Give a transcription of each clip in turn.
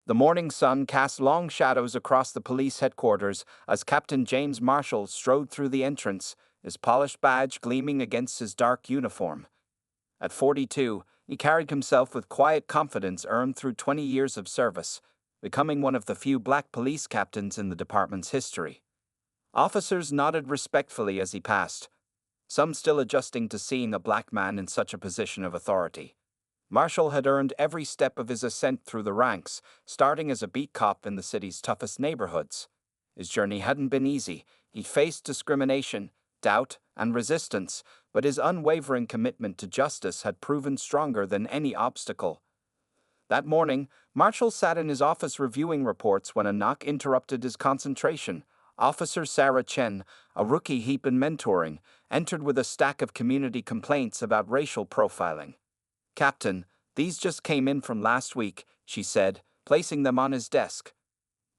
The morning sun cast long shadows across the police headquarters as Captain James Marshall strode through the entrance, his polished badge gleaming against his dark uniform. At 42, he carried himself with quiet confidence earned through 20 years of service, becoming one of the few black police captains in the department's history. Officers nodded respectfully as he passed, some still adjusting to seeing a black man in such a position of authority. Marshall had earned every step of his ascent through the ranks, starting as a beat cop in the city's toughest neighborhoods. His journey hadn't been easy. He'd faced discrimination, doubt, and resistance, but his unwavering commitment to justice had proven stronger than any obstacle. That morning, Marshall sat in his office reviewing reports when a knock interrupted his concentration. Officer Sarah Chen, a rookie he'd been mentoring, entered with a stack of community complaints about racial profiling. "Captain, these just came in from last week," she said, placing them on his desk.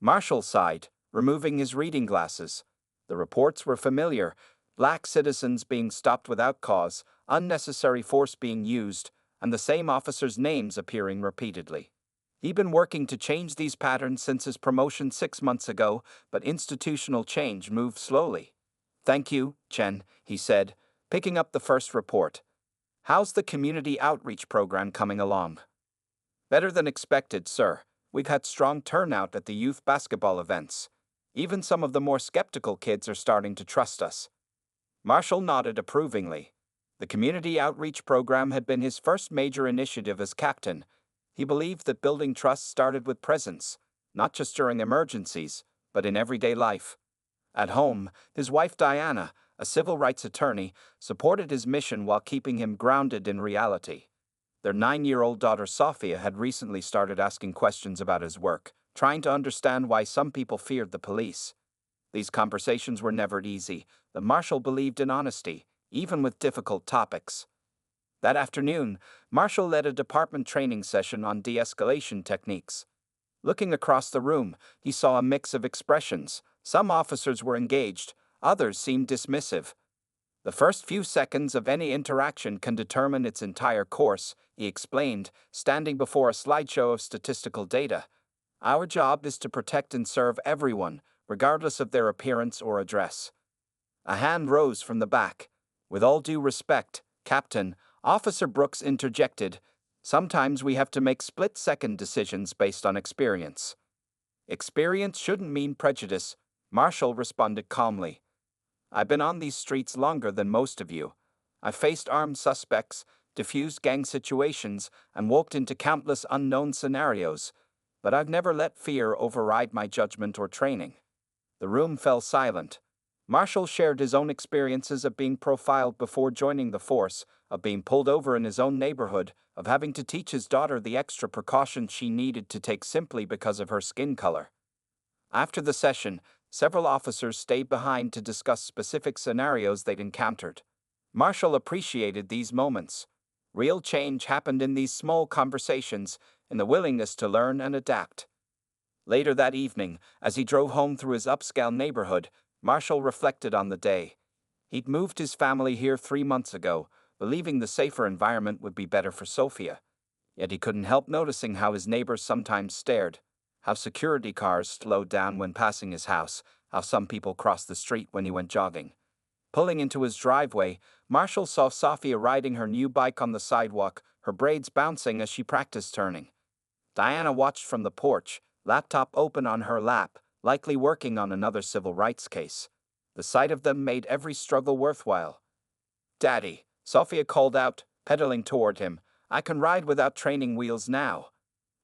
Marshall sighed, removing his reading glasses. The reports were familiar: black citizens being stopped without cause, unnecessary force being used, and the same officers' names appearing repeatedly. He'd been working to change these patterns since his promotion 6 months ago, but institutional change moved slowly. "Thank you, Chen," he said, picking up the first report. "How's the community outreach program coming along?" "Better than expected, sir. We've had strong turnout at the youth basketball events. Even some of the more skeptical kids are starting to trust us." Marshall nodded approvingly. The community outreach program had been his first major initiative as captain. He believed that building trust started with presence, not just during emergencies, but in everyday life. At home, his wife Diana, a civil rights attorney, supported his mission while keeping him grounded in reality. Their 9-year-old daughter Sophia had recently started asking questions about his work, trying to understand why some people feared the police. These conversations were never easy. The Marshal believed in honesty, even with difficult topics. That afternoon, Marshall led a department training session on de-escalation techniques. Looking across the room, he saw a mix of expressions. Some officers were engaged, others seemed dismissive. "The first few seconds of any interaction can determine its entire course," he explained, standing before a slideshow of statistical data. "Our job is to protect and serve everyone, regardless of their appearance or address." A hand rose from the back. "With all due respect, Captain," Officer Brooks interjected, "sometimes we have to make split-second decisions based on experience." "Experience shouldn't mean prejudice," Marshall responded calmly. "I've been on these streets longer than most of you. I've faced armed suspects, diffused gang situations, and walked into countless unknown scenarios, but I've never let fear override my judgment or training." The room fell silent. Marshall shared his own experiences of being profiled before joining the force, of being pulled over in his own neighborhood, of having to teach his daughter the extra precautions she needed to take simply because of her skin color. After the session, several officers stayed behind to discuss specific scenarios they'd encountered. Marshall appreciated these moments. Real change happened in these small conversations, in the willingness to learn and adapt. Later that evening, as he drove home through his upscale neighborhood, Marshall reflected on the day. He'd moved his family here 3 months ago, believing the safer environment would be better for Sophia. Yet he couldn't help noticing how his neighbors sometimes stared, how security cars slowed down when passing his house, how some people crossed the street when he went jogging. Pulling into his driveway, Marshall saw Sophia riding her new bike on the sidewalk, her braids bouncing as she practiced turning. Diana watched from the porch, laptop open on her lap, likely working on another civil rights case. The sight of them made every struggle worthwhile. "Daddy," Sophia called out, pedaling toward him, "I can ride without training wheels now."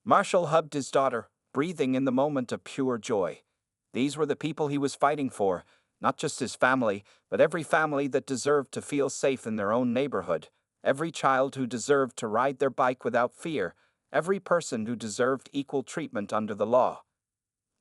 Marshall hugged his daughter, breathing in the moment of pure joy. These were the people he was fighting for, not just his family, but every family that deserved to feel safe in their own neighborhood, every child who deserved to ride their bike without fear, every person who deserved equal treatment under the law.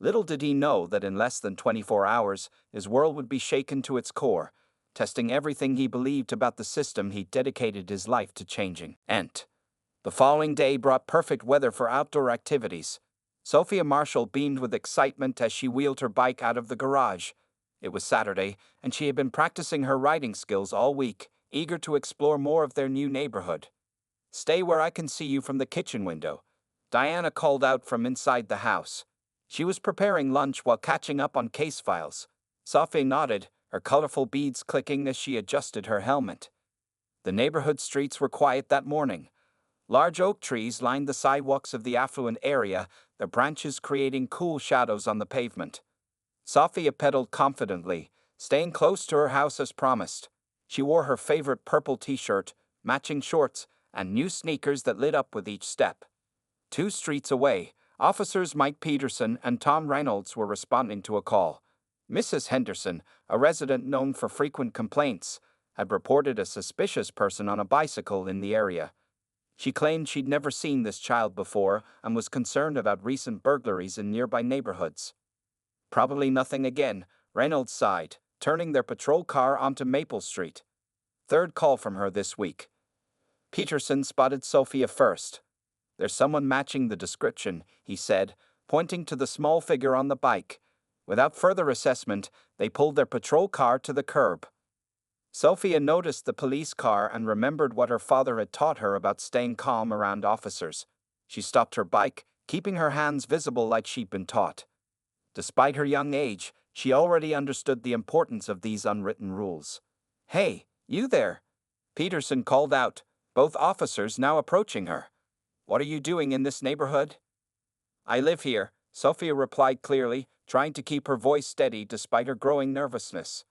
Little did he know that in less than 24 hours, his world would be shaken to its core, testing everything he believed about the system he'd dedicated his life to changing. The following day brought perfect weather for outdoor activities. Sophia Marshall beamed with excitement as she wheeled her bike out of the garage. It was Saturday, and she had been practicing her riding skills all week, eager to explore more of their new neighborhood. "Stay where I can see you from the kitchen window," Diana called out from inside the house. She was preparing lunch while catching up on case files. Sophie nodded, her colorful beads clicking as she adjusted her helmet. The neighborhood streets were quiet that morning. Large oak trees lined the sidewalks of the affluent area, their branches creating cool shadows on the pavement. Sophia pedaled confidently, staying close to her house as promised. She wore her favorite purple t-shirt, matching shorts, and new sneakers that lit up with each step. 2 streets away, officers Mike Peterson and Tom Reynolds were responding to a call. Mrs. Henderson, a resident known for frequent complaints, had reported a suspicious person on a bicycle in the area. She claimed she'd never seen this child before and was concerned about recent burglaries in nearby neighborhoods. Probably nothing again, Reynolds sighed, turning their patrol car onto Maple Street. 3rd call from her this week. Peterson spotted Sophia first. There's someone matching the description, he said, pointing to the small figure on the bike. Without further assessment, they pulled their patrol car to the curb. Sophia noticed the police car and remembered what her father had taught her about staying calm around officers. She stopped her bike, keeping her hands visible like she'd been taught. Despite her young age, she already understood the importance of these unwritten rules. "Hey, you there!" Peterson called out, both officers now approaching her. "What are you doing in this neighborhood?" "I live here," Sophia replied clearly, trying to keep her voice steady despite her growing nervousness.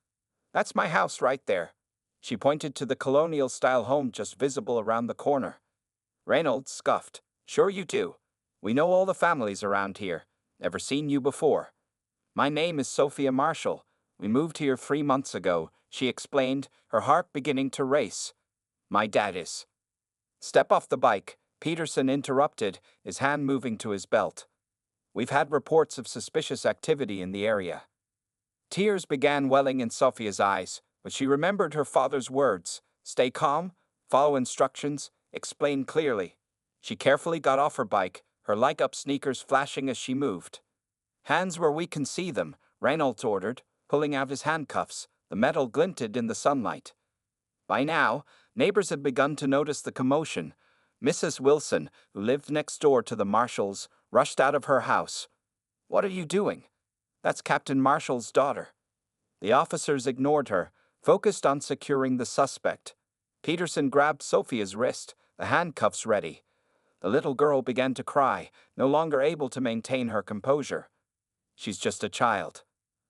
"That's my house right there." She pointed to the colonial-style home just visible around the corner. Reynolds scoffed. "Sure you do. We know all the families around here. Never seen you before." "My name is Sophia Marshall. We moved here 3 months ago," she explained, her heart beginning to race. "My dad is." "Step off the bike," Peterson interrupted, his hand moving to his belt. "We've had reports of suspicious activity in the area." Tears began welling in Sophia's eyes, but she remembered her father's words: "Stay calm, follow instructions, explain clearly." She carefully got off her bike, her light-up sneakers flashing as she moved. "Hands where we can see them," Reynolds ordered, pulling out his handcuffs. The metal glinted in the sunlight. By now, neighbors had begun to notice the commotion. Mrs. Wilson, who lived next door to the Marshalls, rushed out of her house. "What are you doing?" "That's Captain Marshall's daughter." The officers ignored her, focused on securing the suspect. Peterson grabbed Sophia's wrist, the handcuffs ready. The little girl began to cry, no longer able to maintain her composure. "She's just a child."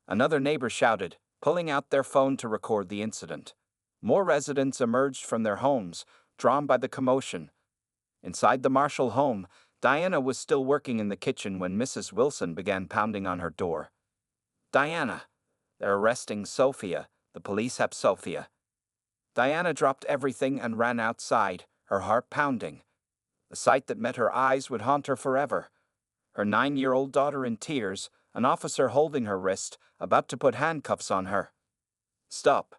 Another neighbor shouted, pulling out their phone to record the incident. More residents emerged from their homes, drawn by the commotion. Inside the Marshall home, Diana was still working in the kitchen when Mrs. Wilson began pounding on her door. "Diana, they're arresting Sophia. The police have Sophia." Diana dropped everything and ran outside, her heart pounding. The sight that met her eyes would haunt her forever. Her 9-year-old daughter in tears, an officer holding her wrist, about to put handcuffs on her. "Stop."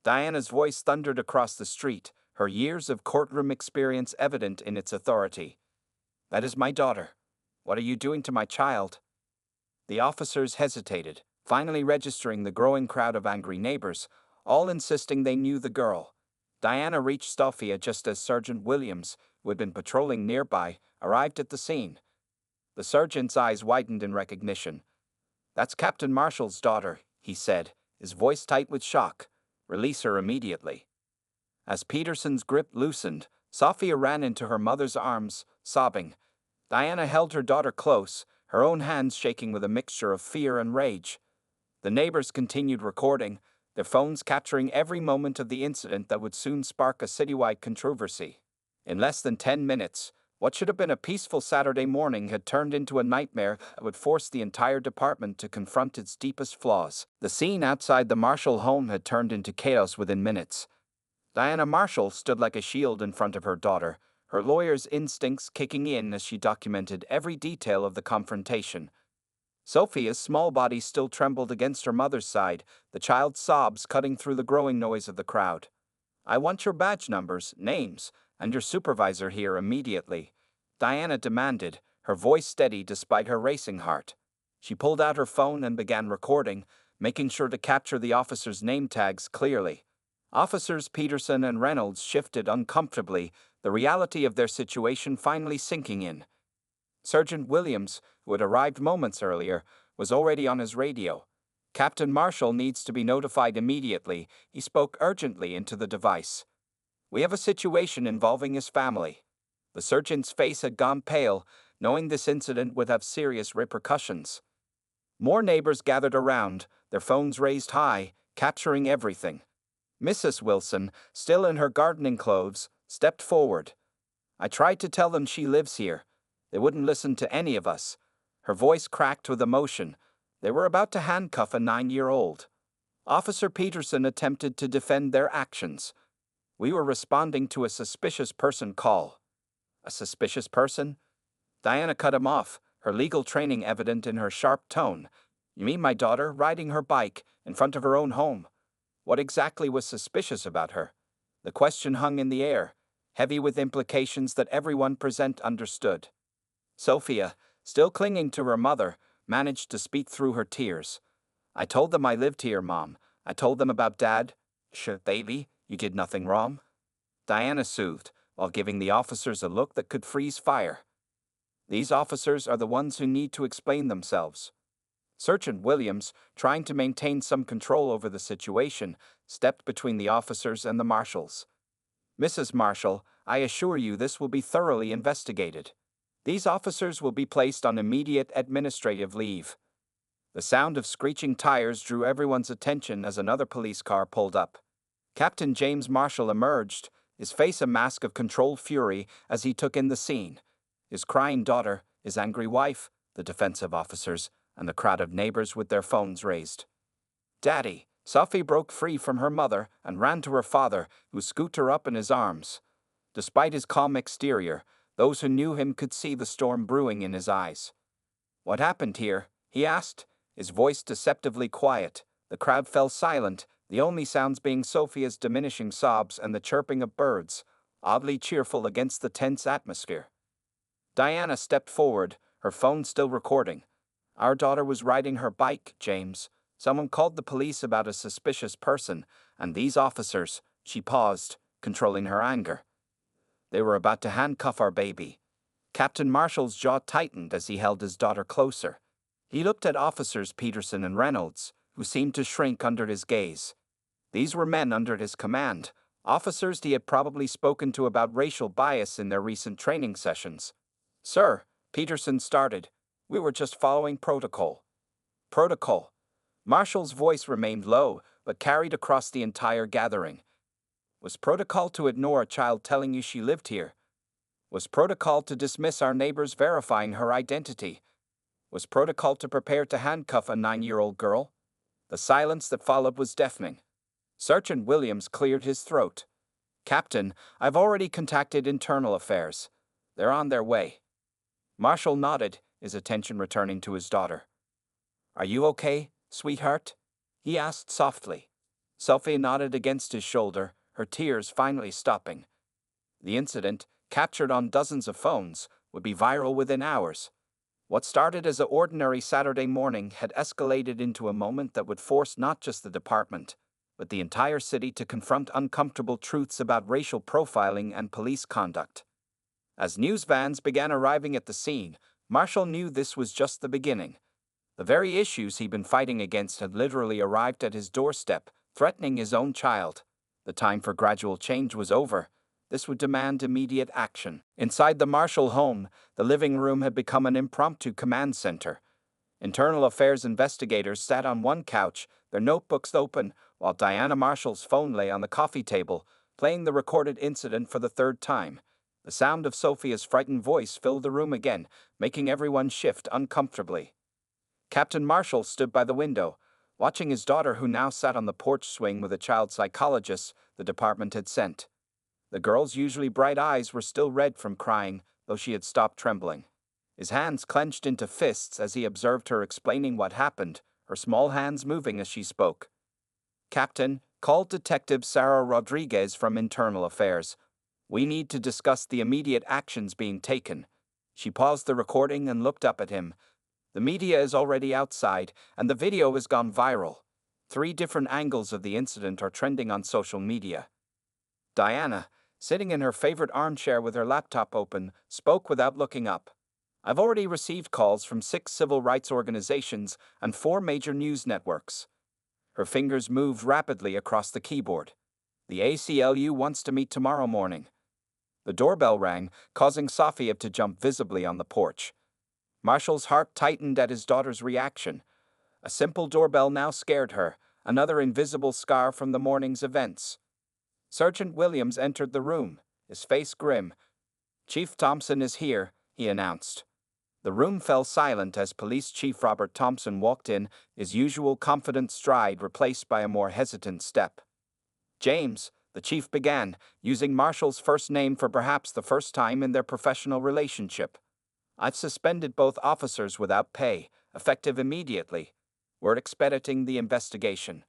Diana's voice thundered across the street, her years of courtroom experience evident in its authority. "That is my daughter. What are you doing to my child?" The officers hesitated, finally registering the growing crowd of angry neighbors, all insisting they knew the girl. Diana reached Sophia just as Sergeant Williams, who had been patrolling nearby, arrived at the scene. The sergeant's eyes widened in recognition. "That's Captain Marshall's daughter," he said, his voice tight with shock. "Release her immediately." As Peterson's grip loosened, Sophia ran into her mother's arms, sobbing. Diana held her daughter close, her own hands shaking with a mixture of fear and rage. The neighbors continued recording, their phones capturing every moment of the incident that would soon spark a citywide controversy. In less than 10 minutes, what should have been a peaceful Saturday morning had turned into a nightmare that would force the entire department to confront its deepest flaws. The scene outside the Marshall home had turned into chaos within minutes. Diana Marshall stood like a shield in front of her daughter, her lawyer's instincts kicking in as she documented every detail of the confrontation. Sophia's small body still trembled against her mother's side, the child's sobs cutting through the growing noise of the crowd. "I want your badge numbers, names, and your supervisor here immediately," Diana demanded, her voice steady despite her racing heart. She pulled out her phone and began recording, making sure to capture the officers' name tags clearly. Officers Peterson and Reynolds shifted uncomfortably, the reality of their situation finally sinking in. Sergeant Williams, who had arrived moments earlier, was already on his radio. Captain Marshall needs to be notified immediately. He spoke urgently into the device. We have a situation involving his family. The sergeant's face had gone pale, knowing this incident would have serious repercussions. More neighbors gathered around, their phones raised high, capturing everything. Mrs. Wilson, still in her gardening clothes, stepped forward. I tried to tell them she lives here. They wouldn't listen to any of us. Her voice cracked with emotion. They were about to handcuff a 9-year-old. Officer Peterson attempted to defend their actions. We were responding to a suspicious person call. A suspicious person? Diana cut him off, her legal training evident in her sharp tone. You mean my daughter riding her bike in front of her own home? What exactly was suspicious about her? The question hung in the air, heavy with implications that everyone present understood. Sophia, still clinging to her mother, managed to speak through her tears. I told them I lived here, Mom. I told them about Dad. Baby, you did nothing wrong. Diana soothed, while giving the officers a look that could freeze fire. These officers are the ones who need to explain themselves. Sergeant Williams, trying to maintain some control over the situation, stepped between the officers and the marshals. Mrs. Marshall, I assure you this will be thoroughly investigated. These officers will be placed on immediate administrative leave. The sound of screeching tires drew everyone's attention as another police car pulled up. Captain James Marshall emerged, his face a mask of controlled fury as he took in the scene. His crying daughter, his angry wife, the defensive officers, and the crowd of neighbors with their phones raised. Daddy! Sophie broke free from her mother and ran to her father, who scooped her up in his arms. Despite his calm exterior, those who knew him could see the storm brewing in his eyes. What happened here? He asked, his voice deceptively quiet. The crowd fell silent, the only sounds being Sophia's diminishing sobs and the chirping of birds, oddly cheerful against the tense atmosphere. Diana stepped forward, her phone still recording. Our daughter was riding her bike, James. Someone called the police about a suspicious person, and these officers, she paused, controlling her anger. They were about to handcuff our baby. Captain Marshall's jaw tightened as he held his daughter closer. He looked at officers Peterson and Reynolds, who seemed to shrink under his gaze. These were men under his command, officers he had probably spoken to about racial bias in their recent training sessions. Sir, Peterson started, we were just following protocol. Protocol. Marshall's voice remained low, but carried across the entire gathering. Was protocol to ignore a child telling you she lived here? Was protocol to dismiss our neighbors verifying her identity? Was protocol to prepare to handcuff a 9-year-old girl? The silence that followed was deafening. Sergeant Williams cleared his throat. Captain, I've already contacted Internal Affairs. They're on their way. Marshall nodded, his attention returning to his daughter. Are you okay, sweetheart? He asked softly. Sophie nodded against his shoulder, her tears finally stopping. The incident, captured on dozens of phones, would be viral within hours. What started as an ordinary Saturday morning had escalated into a moment that would force not just the department, but the entire city to confront uncomfortable truths about racial profiling and police conduct. As news vans began arriving at the scene, Marshall knew this was just the beginning. The very issues he'd been fighting against had literally arrived at his doorstep, threatening his own child. The time for gradual change was over. This would demand immediate action. Inside the Marshall home, the living room had become an impromptu command center. Internal Affairs investigators sat on one couch, their notebooks open, while Diana Marshall's phone lay on the coffee table, playing the recorded incident for the third time. The sound of Sophia's frightened voice filled the room again, making everyone shift uncomfortably. Captain Marshall stood by the window, watching his daughter, who now sat on the porch swing with a child psychologist the department had sent. The girl's usually bright eyes were still red from crying, though she had stopped trembling. His hands clenched into fists as he observed her explaining what happened, her small hands moving as she spoke. Captain, called Detective Sarah Rodriguez from Internal Affairs. We need to discuss the immediate actions being taken. She paused the recording and looked up at him. The media is already outside, and the video has gone viral. 3 different angles of the incident are trending on social media. Diana, sitting in her favorite armchair with her laptop open, spoke without looking up. I've already received calls from 6 civil rights organizations and 4 major news networks. Her fingers moved rapidly across the keyboard. The ACLU wants to meet tomorrow morning. The doorbell rang, causing Sophia to jump visibly on the porch. Marshall's heart tightened at his daughter's reaction. A simple doorbell now scared her, another invisible scar from the morning's events. Sergeant Williams entered the room, his face grim. "Chief Thompson is here," he announced. The room fell silent as Police Chief Robert Thompson walked in, his usual confident stride replaced by a more hesitant step. "James," the chief began, using Marshall's first name for perhaps the first time in their professional relationship. "I've suspended both officers without pay, effective immediately. We're expediting the investigation."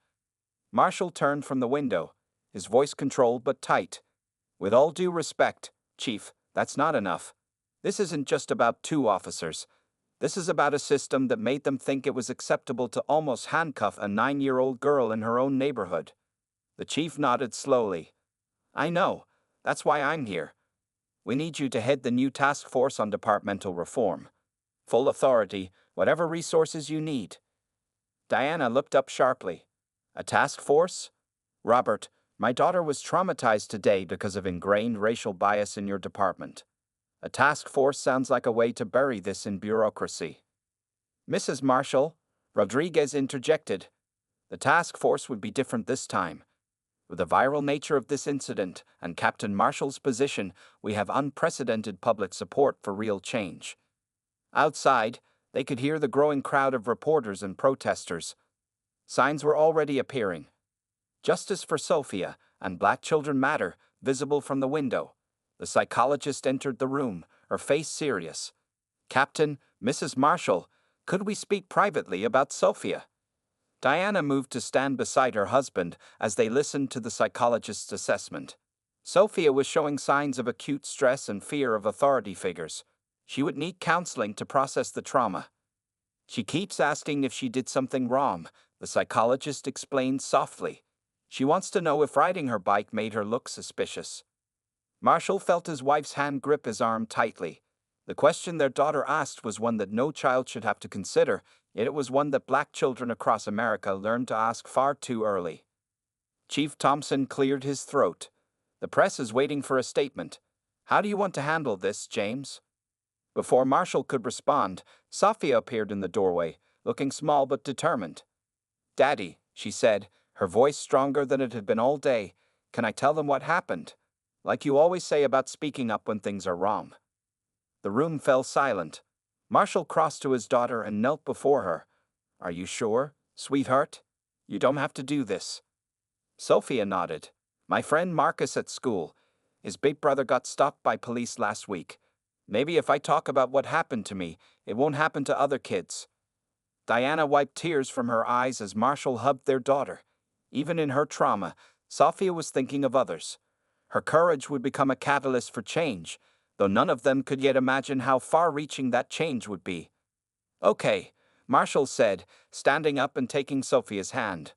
Marshall turned from the window, his voice controlled but tight. "With all due respect, Chief, that's not enough. This isn't just about 2 officers. This is about a system that made them think it was acceptable to almost handcuff a 9-year-old girl in her own neighborhood." The chief nodded slowly. "I know. That's why I'm here. We need you to head the new task force on departmental reform. Full authority, whatever resources you need." Diana looked up sharply. "A task force? Robert, my daughter was traumatized today because of ingrained racial bias in your department. A task force sounds like a way to bury this in bureaucracy." "Mrs. Marshall," Rodriguez interjected, "the task force would be different this time. With the viral nature of this incident and Captain Marshall's position, we have unprecedented public support for real change." Outside, they could hear the growing crowd of reporters and protesters. Signs were already appearing. "Justice for Sophia" and "Black Children Matter" visible from the window. The psychologist entered the room, her face serious. "Captain, Mrs. Marshall, could we speak privately about Sophia?" Diana moved to stand beside her husband as they listened to the psychologist's assessment. Sophia was showing signs of acute stress and fear of authority figures. She would need counseling to process the trauma. "She keeps asking if she did something wrong," the psychologist explained softly. "She wants to know if riding her bike made her look suspicious." Marshall felt his wife's hand grip his arm tightly. The question their daughter asked was one that no child should have to consider, yet it was one that Black children across America learned to ask far too early. Chief Thompson cleared his throat. "The press is waiting for a statement. How do you want to handle this, James?" Before Marshall could respond, Sophia appeared in the doorway, looking small but determined. "Daddy," she said, her voice stronger than it had been all day, "can I tell them what happened? Like you always say about speaking up when things are wrong." The room fell silent. Marshall crossed to his daughter and knelt before her. "Are you sure, sweetheart? You don't have to do this." Sophia nodded. "My friend Marcus at school. His big brother got stopped by police last week. Maybe if I talk about what happened to me, it won't happen to other kids." Diana wiped tears from her eyes as Marshall hugged their daughter. Even in her trauma, Sophia was thinking of others. Her courage would become a catalyst for change, though none of them could yet imagine how far-reaching that change would be. "Okay," Marshall said, standing up and taking Sophia's hand.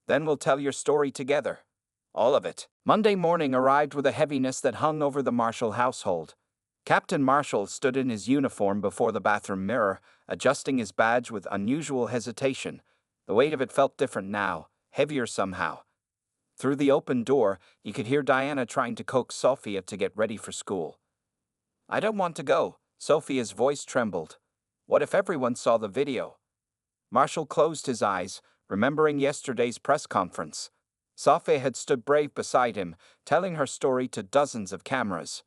"Then we'll tell your story together. All of it." Monday morning arrived with a heaviness that hung over the Marshall household. Captain Marshall stood in his uniform before the bathroom mirror, adjusting his badge with unusual hesitation. The weight of it felt different now, heavier somehow. Through the open door, he could hear Diana trying to coax Sophia to get ready for school. "I don't want to go," Sophia's voice trembled. "What if everyone saw the video?" Marshall closed his eyes, remembering yesterday's press conference. Sophia had stood brave beside him, telling her story to dozens of cameras.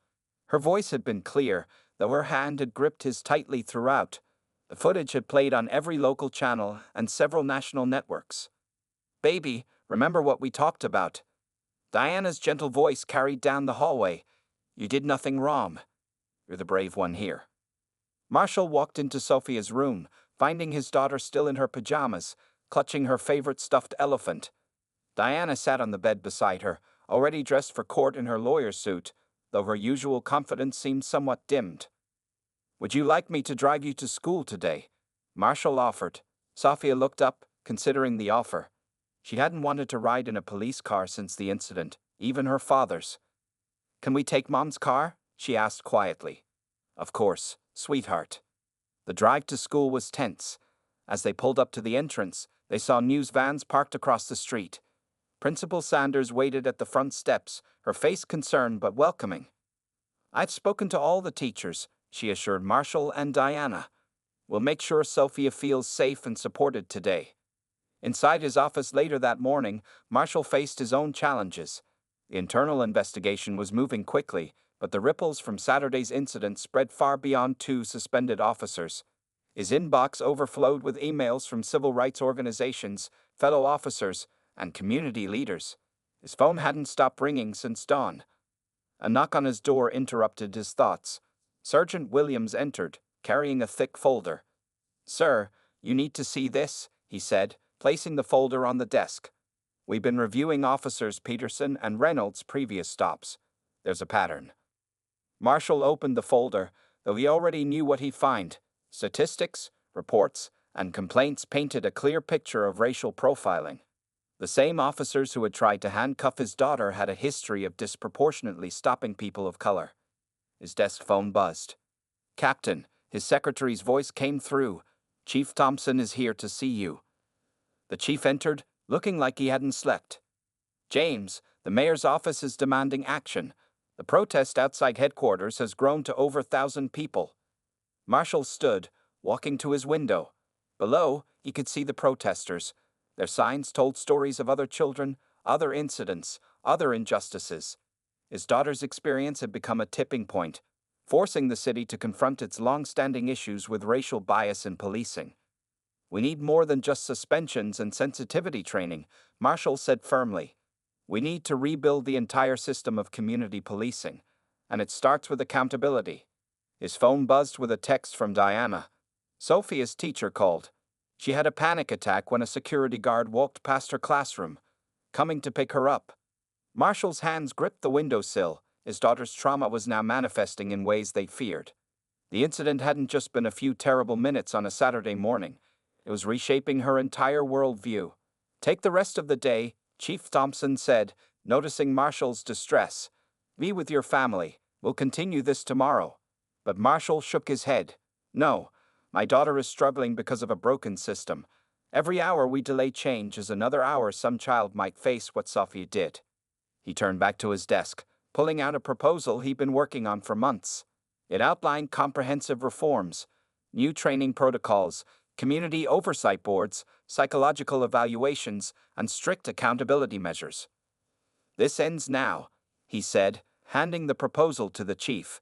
Her voice had been clear, though her hand had gripped his tightly throughout. The footage had played on every local channel and several national networks. "Baby, remember what we talked about?" Diana's gentle voice carried down the hallway. "You did nothing wrong. You're the brave one here." Marshall walked into Sophia's room, finding his daughter still in her pajamas, clutching her favorite stuffed elephant. Diana sat on the bed beside her, already dressed for court in her lawyer's suit, though her usual confidence seemed somewhat dimmed. "Would you like me to drive you to school today?" Marshall offered. Sophia looked up, considering the offer. She hadn't wanted to ride in a police car since the incident, even her father's. "Can we take Mom's car?" she asked quietly. "Of course, sweetheart." The drive to school was tense. As they pulled up to the entrance, they saw news vans parked across the street. Principal Sanders waited at the front steps, her face concerned but welcoming. "I've spoken to all the teachers," she assured Marshall and Diana. "We'll make sure Sophia feels safe and supported today." Inside his office later that morning, Marshall faced his own challenges. The internal investigation was moving quickly, but the ripples from Saturday's incident spread far beyond 2 suspended officers. His inbox overflowed with emails from civil rights organizations, fellow officers, and community leaders. His phone hadn't stopped ringing since dawn. A knock on his door interrupted his thoughts. Sergeant Williams entered, carrying a thick folder. "Sir, you need to see this," he said, placing the folder on the desk. "We've been reviewing Officers Peterson and Reynolds' previous stops. There's a pattern." Marshall opened the folder, though he already knew what he'd find. Statistics, reports, and complaints painted a clear picture of racial profiling. The same officers who had tried to handcuff his daughter had a history of disproportionately stopping people of color. His desk phone buzzed. "Captain," his secretary's voice came through. "Chief Thompson is here to see you." The chief entered, looking like he hadn't slept. "James, the mayor's office is demanding action. The protest outside headquarters has grown to over 1,000 people." Marshall stood, walking to his window. Below, he could see the protesters. Their signs told stories of other children, other incidents, other injustices. His daughter's experience had become a tipping point, forcing the city to confront its long-standing issues with racial bias in policing. "We need more than just suspensions and sensitivity training," Marshall said firmly. "We need to rebuild the entire system of community policing, and it starts with accountability." His phone buzzed with a text from Diana. Sophia's teacher called. She had a panic attack when a security guard walked past her classroom, coming to pick her up. Marshall's hands gripped the windowsill. His daughter's trauma was now manifesting in ways they feared. The incident hadn't just been a few terrible minutes on a Saturday morning. It was reshaping her entire worldview. "Take the rest of the day," Chief Thompson said, noticing Marshall's distress. "Be with your family. We'll continue this tomorrow." But Marshall shook his head. "No, my daughter is struggling because of a broken system. Every hour we delay change is another hour some child might face what Sophia did." He turned back to his desk, pulling out a proposal he'd been working on for months. It outlined comprehensive reforms, new training protocols, community oversight boards, psychological evaluations, and strict accountability measures. "This ends now," he said, handing the proposal to the chief.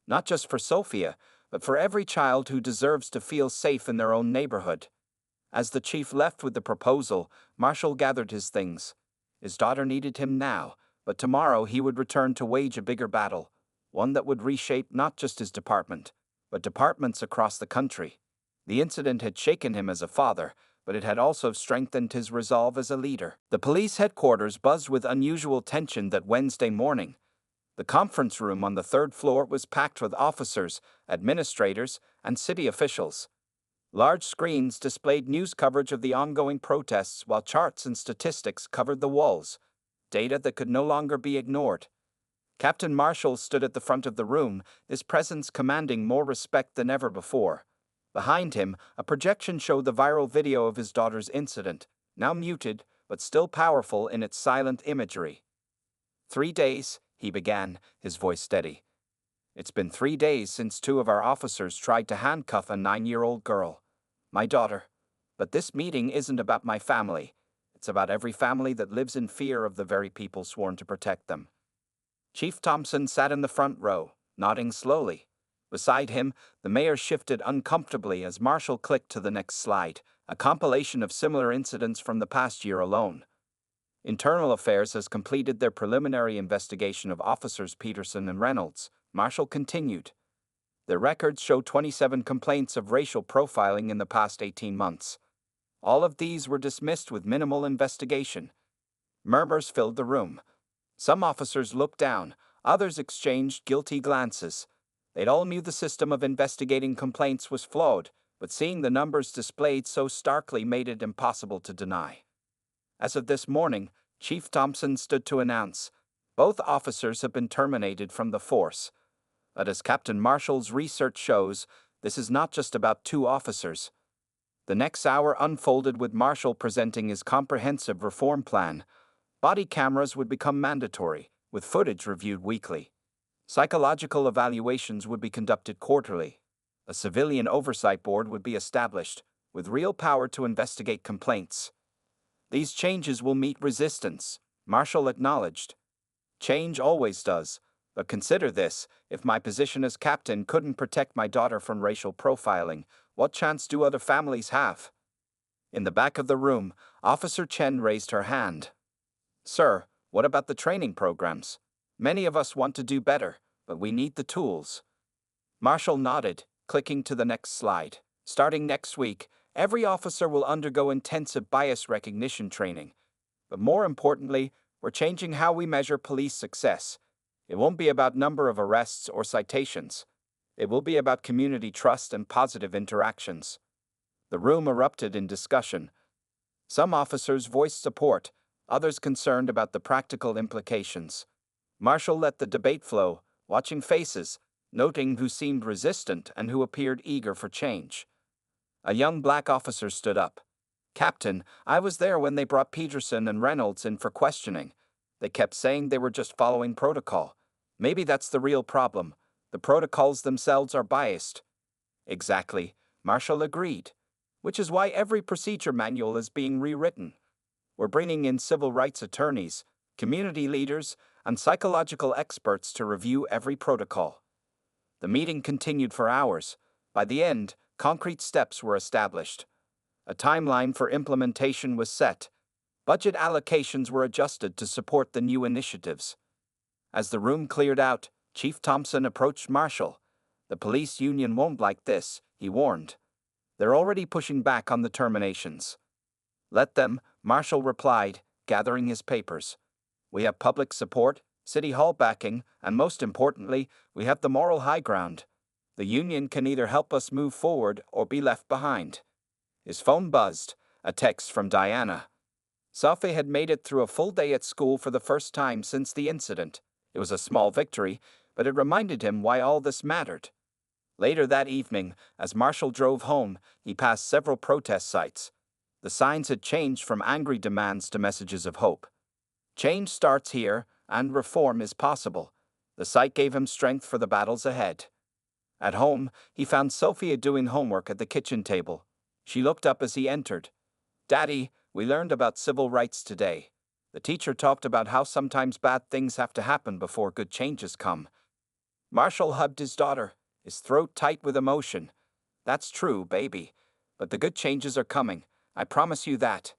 "Not just for Sophia, but for every child who deserves to feel safe in their own neighborhood." As the chief left with the proposal, Marshall gathered his things. His daughter needed him now, but tomorrow he would return to wage a bigger battle, one that would reshape not just his department, but departments across the country. The incident had shaken him as a father, but it had also strengthened his resolve as a leader. The police headquarters buzzed with unusual tension that Wednesday morning. The conference room on the 3rd floor was packed with officers, administrators, and city officials. Large screens displayed news coverage of the ongoing protests while charts and statistics covered the walls, data that could no longer be ignored. Captain Marshall stood at the front of the room, his presence commanding more respect than ever before. Behind him, a projection showed the viral video of his daughter's incident, now muted but still powerful in its silent imagery. 3 days, he began, his voice steady. "It's been 3 days since 2 of our officers tried to handcuff a 9-year-old girl, my daughter. But this meeting isn't about my family. It's about every family that lives in fear of the very people sworn to protect them." Chief Thompson sat in the front row, nodding slowly. Beside him, the mayor shifted uncomfortably as Marshall clicked to the next slide, a compilation of similar incidents from the past year alone. "Internal Affairs has completed their preliminary investigation of Officers Peterson and Reynolds," Marshall continued. "Their records show 27 complaints of racial profiling in the past 18 months. All of these were dismissed with minimal investigation." Murmurs filled the room. Some officers looked down, others exchanged guilty glances. They'd all knew the system of investigating complaints was flawed, but seeing the numbers displayed so starkly made it impossible to deny. As of this morning, Chief Thompson stood to announce, "Both officers have been terminated from the force." But as Captain Marshall's research shows, This is not just about two officers. The next hour unfolded with Marshall presenting his comprehensive reform plan. Body cameras would become mandatory, with footage reviewed weekly. Psychological evaluations would be conducted quarterly. A civilian oversight board would be established, with real power to investigate complaints. These changes will meet resistance, Marshall acknowledged. Change always does, but consider this: if my position as captain couldn't protect my daughter from racial profiling, what chance do other families have? In the back of the room, Officer Chen raised her hand. Sir, what about the training programs? Many of us want to do better, but we need the tools. Marshall nodded, clicking to the next slide. Starting next week, every officer will undergo intensive bias recognition training. But more importantly, we're changing how we measure police success. It won't be about number of arrests or citations. It will be about community trust and positive interactions. The room erupted in discussion. Some officers voiced support, others concerned about the practical implications. Marshall let the debate flow, watching faces, noting who seemed resistant and who appeared eager for change. A young black officer stood up. Captain, I was there when they brought Peterson and Reynolds in for questioning. They kept saying they were just following protocol. Maybe that's the real problem. The protocols themselves are biased. Exactly, Marshall agreed. Which is why every procedure manual is being rewritten. We're bringing in civil rights attorneys, community leaders, and psychological experts to review every protocol. The meeting continued for hours. By the end, concrete steps were established. A timeline for implementation was set. Budget allocations were adjusted to support the new initiatives. As the room cleared out, Chief Thompson approached Marshall. The police union won't like this, he warned. They're already pushing back on the terminations. Let them, Marshall replied, gathering his papers. We have public support, city hall backing, and most importantly, we have the moral high ground. The union can either help us move forward or be left behind. His phone buzzed, a text from Diana. Sophie had made it through a full day at school for the first time since the incident. It was a small victory, but it reminded him why all this mattered. Later that evening, as Marshall drove home, he passed several protest sites. The signs had changed from angry demands to messages of hope. Change starts here, and reform is possible. The site gave him strength for the battles ahead. At home, he found Sophia doing homework at the kitchen table. She looked up as he entered. Daddy, we learned about civil rights today. The teacher talked about how sometimes bad things have to happen before good changes come. Marshall hugged his daughter, his throat tight with emotion. That's true, baby. But the good changes are coming. I promise you that.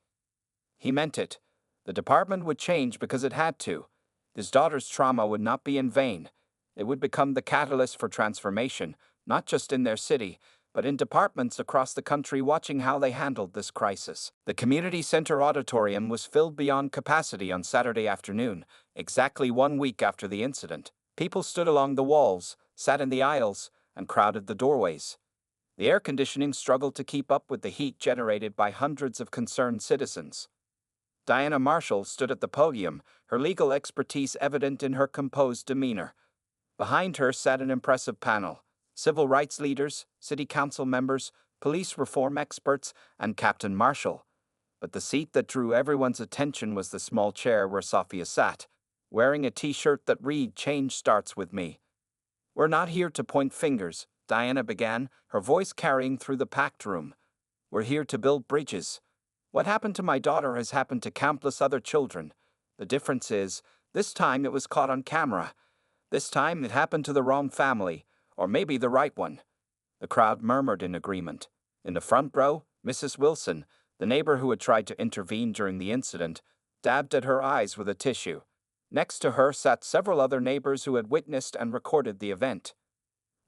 He meant it. The department would change because it had to. His daughter's trauma would not be in vain. It would become the catalyst for transformation, not just in their city, but in departments across the country watching how they handled this crisis. The community center auditorium was filled beyond capacity on Saturday afternoon, exactly 1 week after the incident. People stood along the walls, sat in the aisles, and crowded the doorways. The air conditioning struggled to keep up with the heat generated by hundreds of concerned citizens. Diana Marshall stood at the podium, her legal expertise evident in her composed demeanor. Behind her sat an impressive panel: civil rights leaders, city council members, police reform experts, and Captain Marshall. But the seat that drew everyone's attention was the small chair where Sophia sat, wearing a t-shirt that read, "Change starts with me." "We're not here to point fingers," Diana began, her voice carrying through the packed room. "We're here to build bridges. What happened to my daughter has happened to countless other children. The difference is, this time it was caught on camera. This time it happened to the wrong family, or maybe the right one." The crowd murmured in agreement. In the front row, Mrs. Wilson, the neighbor who had tried to intervene during the incident, dabbed at her eyes with a tissue. Next to her sat several other neighbors who had witnessed and recorded the event.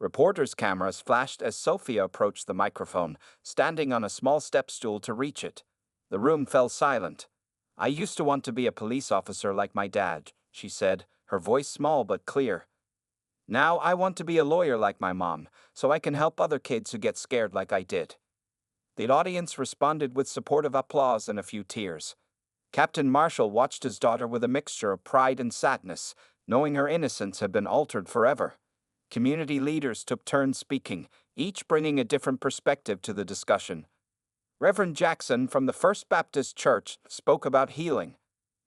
Reporters' cameras flashed as Sophia approached the microphone, standing on a small step stool to reach it. The room fell silent. "I used to want to be a police officer like my dad," she said, her voice small but clear. "Now I want to be a lawyer like my mom, so I can help other kids who get scared like I did." The audience responded with supportive applause and a few tears. Captain Marshall watched his daughter with a mixture of pride and sadness, knowing her innocence had been altered forever. Community leaders took turns speaking, each bringing a different perspective to the discussion. Reverend Jackson from the First Baptist Church spoke about healing.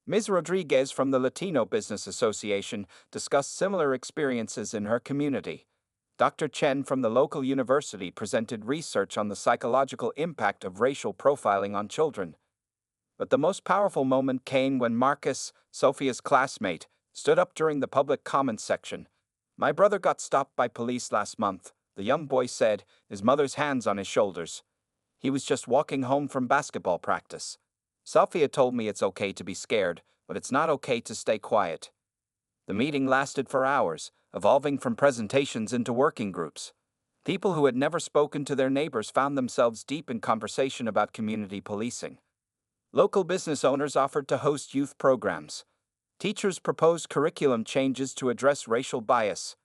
Ms. Rodriguez from the Latino Business Association discussed similar experiences in her community. Dr. Chen from the local university presented research on the psychological impact of racial profiling on children. But the most powerful moment came when Marcus, Sophia's classmate, stood up during the public comments section. "My brother got stopped by police last month," the young boy said, his mother's hands on his shoulders. "He was just walking home from basketball practice. Sophia told me it's okay to be scared, but it's not okay to stay quiet." The meeting lasted for hours, evolving from presentations into working groups. People who had never spoken to their neighbors found themselves deep in conversation about community policing. Local business owners offered to host youth programs. Teachers proposed curriculum changes to address racial bias.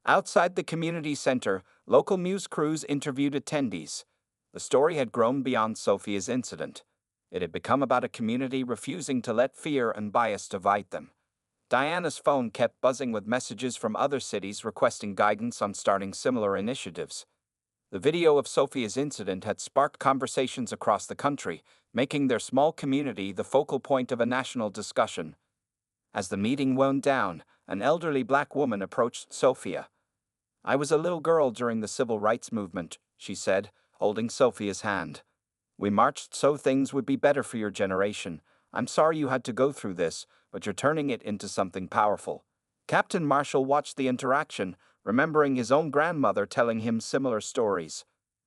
Outside the community center, local news crews interviewed attendees. The story had grown beyond Sophia's incident. It had become about a community refusing to let fear and bias divide them. Diana's phone kept buzzing with messages from other cities requesting guidance on starting similar initiatives. The video of Sophia's incident had sparked conversations across the country, making their small community the focal point of a national discussion. As the meeting wound down, an elderly black woman approached Sophia. "I was a little girl during the civil rights movement," she said, holding Sophia's hand. "We marched so things would be better for your generation. I'm sorry you had to go through this, but you're turning it into something powerful." Captain Marshall watched the interaction, remembering his own grandmother telling him similar stories.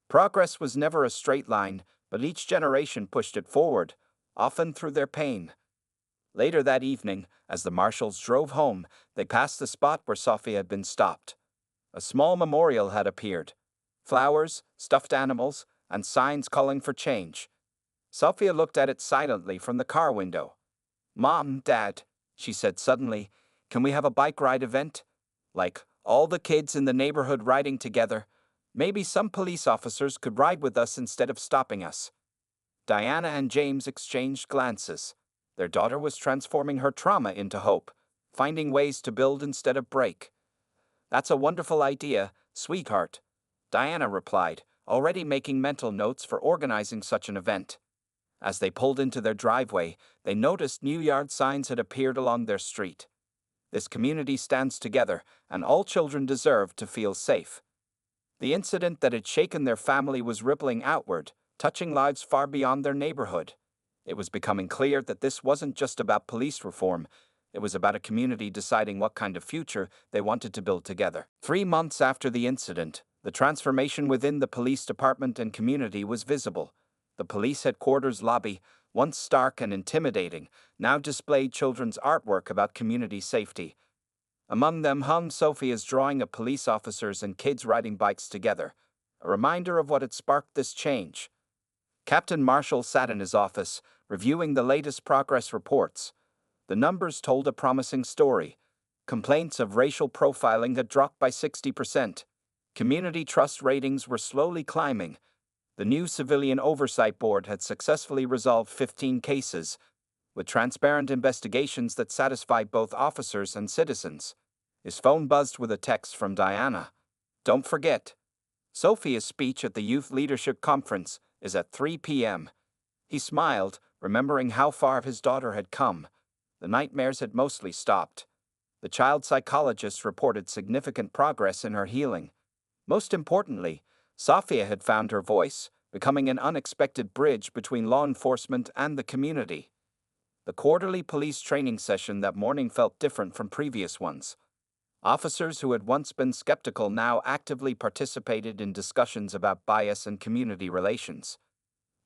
Progress was never a straight line, but each generation pushed it forward, often through their pain. Later that evening, as the Marshalls drove home, they passed the spot where Sophia had been stopped. A small memorial had appeared. Flowers, stuffed animals, and signs calling for change. Sophia looked at it silently from the car window. "Mom, Dad," she said suddenly, "can we have a bike ride event? Like, all the kids in the neighborhood riding together. Maybe some police officers could ride with us instead of stopping us." Diana and James exchanged glances. Their daughter was transforming her trauma into hope, finding ways to build instead of break. "That's a wonderful idea, sweetheart," Diana replied, already making mental notes for organizing such an event. As they pulled into their driveway, they noticed new yard signs had appeared along their street. "This community stands together, and all children deserve to feel safe." The incident that had shaken their family was rippling outward, touching lives far beyond their neighborhood. It was becoming clear that this wasn't just about police reform. It was about a community deciding what kind of future they wanted to build together. 3 months after the incident, the transformation within the police department and community was visible. The police headquarters lobby, once stark and intimidating, now displayed children's artwork about community safety. Among them hung Sophia's drawing of police officers and kids riding bikes together, a reminder of what had sparked this change. Captain Marshall sat in his office, reviewing the latest progress reports. The numbers told a promising story. Complaints of racial profiling had dropped by 60%. Community trust ratings were slowly climbing. The new Civilian Oversight Board had successfully resolved 15 cases, with transparent investigations that satisfied both officers and citizens. His phone buzzed with a text from Diana. "Don't forget, Sophia's speech at the Youth Leadership Conference is at 3 p.m. He smiled, remembering how far his daughter had come. The nightmares had mostly stopped. The child psychologist reported significant progress in her healing. Most importantly, Sophia had found her voice, becoming an unexpected bridge between law enforcement and the community. The quarterly police training session that morning felt different from previous ones. Officers who had once been skeptical now actively participated in discussions about bias and community relations.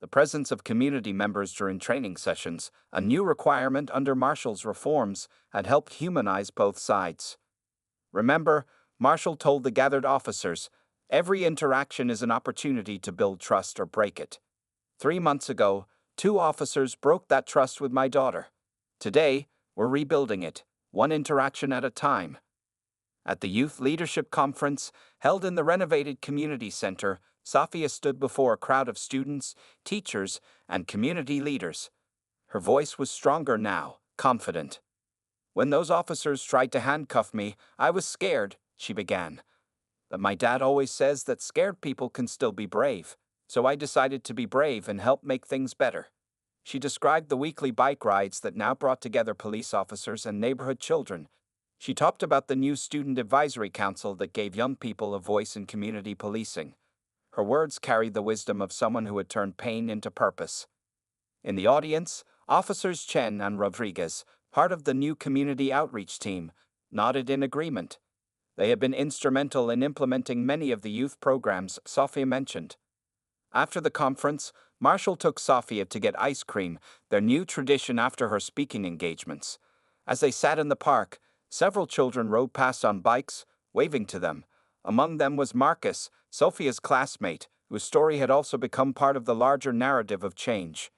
The presence of community members during training sessions, a new requirement under Marshall's reforms, had helped humanize both sides. "Remember," Marshall told the gathered officers, "every interaction is an opportunity to build trust or break it. 3 months ago, 2 officers broke that trust with my daughter. Today, we're rebuilding it, one interaction at a time." At the Youth Leadership Conference, held in the renovated community center, Sophia stood before a crowd of students, teachers, and community leaders. Her voice was stronger now, confident. "When those officers tried to handcuff me, I was scared," she began. but my dad always says that scared people can still be brave, so I decided to be brave and help make things better. She described the weekly bike rides that now brought together police officers and neighborhood children. She talked about the new Student Advisory Council that gave young people a voice in community policing. Her words carried the wisdom of someone who had turned pain into purpose. In the audience, Officers Chen and Rodriguez, part of the new community outreach team, nodded in agreement. They had been instrumental in implementing many of the youth programs Sofia mentioned. After the conference, Marshall took Sofia to get ice cream, their new tradition after her speaking engagements. As they sat in the park, several children rode past on bikes, waving to them. Among them was Marcus, Sofia's classmate, whose story had also become part of the larger narrative of change.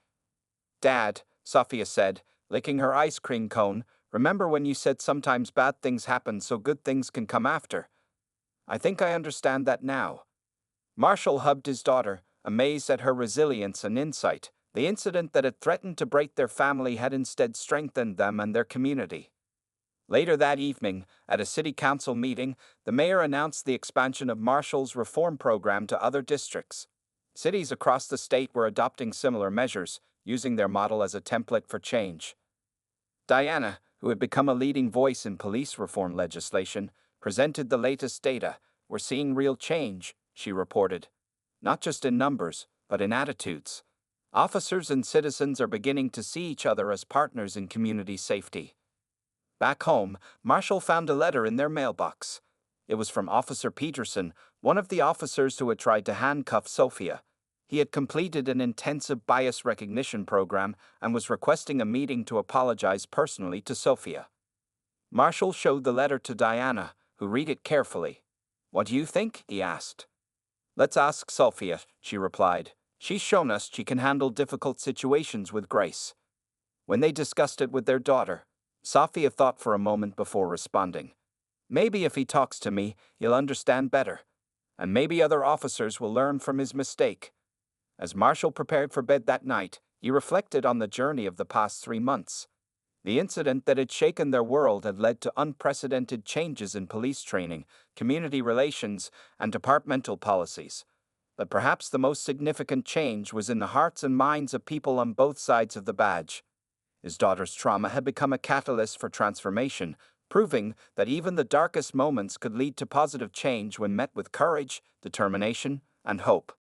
"Dad," Sofia said, licking her ice cream cone, "remember when you said sometimes bad things happen so good things can come after? I think I understand that now." Marshall hugged his daughter, amazed at her resilience and insight. The incident that had threatened to break their family had instead strengthened them and their community. Later that evening, at a city council meeting, the mayor announced the expansion of Marshall's reform program to other districts. Cities across the state were adopting similar measures, using their model as a template for change. Diana, who had become a leading voice in police reform legislation, presented the latest data. "We're seeing real change," she reported. "Not just in numbers, but in attitudes. Officers and citizens are beginning to see each other as partners in community safety." Back home, Marshall found a letter in their mailbox. It was from Officer Peterson, one of the officers who had tried to handcuff Sofia. He had completed an intensive bias recognition program and was requesting a meeting to apologize personally to Sofia. Marshall showed the letter to Diana, who read it carefully. "What do you think?" he asked. "Let's ask Sofia," she replied. "She's shown us she can handle difficult situations with grace." When they discussed it with their daughter, Sofia thought for a moment before responding. "Maybe if he talks to me, he'll understand better. And maybe other officers will learn from his mistake." As Marshall prepared for bed that night, he reflected on the journey of the past 3 months. The incident that had shaken their world had led to unprecedented changes in police training, community relations, and departmental policies. But perhaps the most significant change was in the hearts and minds of people on both sides of the badge. His daughter's trauma had become a catalyst for transformation, proving that even the darkest moments could lead to positive change when met with courage, determination, and hope.